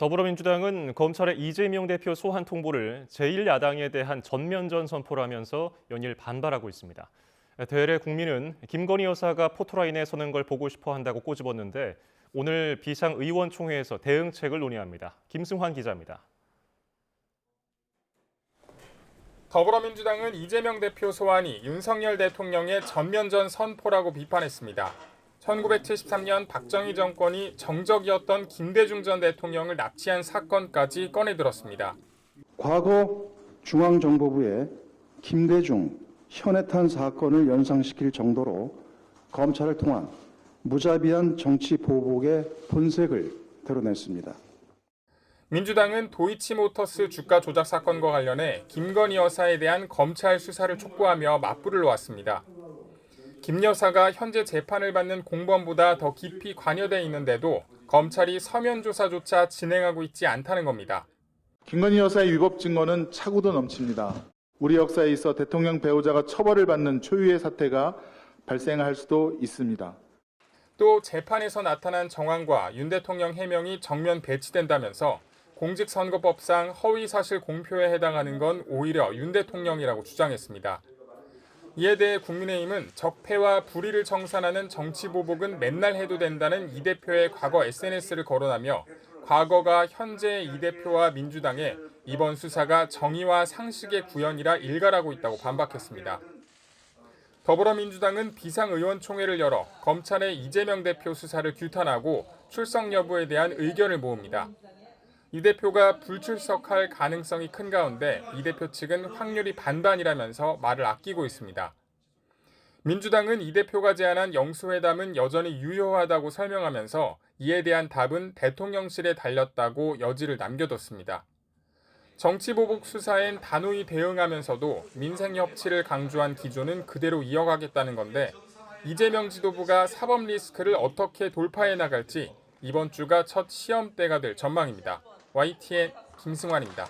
더불어민주당은 검찰의 이재명 대표 소환 통보를 제1야당에 대한 전면전 선포라면서 연일 반발하고 있습니다. 대래 국민은 김건희 여사가 포토라인에 서는 걸 보고 싶어 한다고 꼬집었는데 오늘 비상의원총회에서 대응책을 논의합니다. 김승환 기자입니다. 더불어민주당은 이재명 대표 소환이 윤석열 대통령의 전면전 선포라고 비판했습니다. 1973년 박정희 정권이 정적이었던 김대중 전 대통령을 납치한 사건까지 꺼내들었습니다. 과거 중앙정보부의 김대중 현해탄 사건을 연상시킬 정도로 검찰을 통한 무자비한 정치 보복의 본색을 드러냈습니다. 민주당은 도이치모터스 주가 조작 사건과 관련해 김건희 여사에 대한 검찰 수사를 촉구하며 맞불을 놓았습니다. 김 여사가 현재 재판을 받는 공범보다 더 깊이 관여돼 있는데도 검찰이 서면 조사조차 진행하고 있지 않다는 겁니다. 김건희 여사의 위법 증거는 차고도 넘칩니다. 우리 역사에 있어 대통령 배우자가 처벌을 받는 초유의 사태가 발생할 수도 있습니다. 또 재판에서 나타난 정황과 윤 대통령 해명이 정면 배치된다면서 공직선거법상 허위사실 공표에 해당하는 건 오히려 윤 대통령이라고 주장했습니다. 이에 대해 국민의힘은 적폐와 불의를 청산하는 정치보복은 맨날 해도 된다는 이 대표의 과거 SNS를 거론하며 과거가 현재의 이 대표와 민주당의 이번 수사가 정의와 상식의 구현이라 일갈하고 있다고 반박했습니다. 더불어민주당은 비상의원총회를 열어 검찰의 이재명 대표 수사를 규탄하고 출석 여부에 대한 의견을 모읍니다. 이 대표가 불출석할 가능성이 큰 가운데 이 대표 측은 확률이 반반이라면서 말을 아끼고 있습니다. 민주당은 이 대표가 제안한 영수회담은 여전히 유효하다고 설명하면서 이에 대한 답은 대통령실에 달렸다고 여지를 남겨뒀습니다. 정치보복 수사엔 단호히 대응하면서도 민생 협치를 강조한 기조는 그대로 이어가겠다는 건데 이재명 지도부가 사법 리스크를 어떻게 돌파해 나갈지 이번 주가 첫 시험대가 될 전망입니다. YTN 김승환입니다.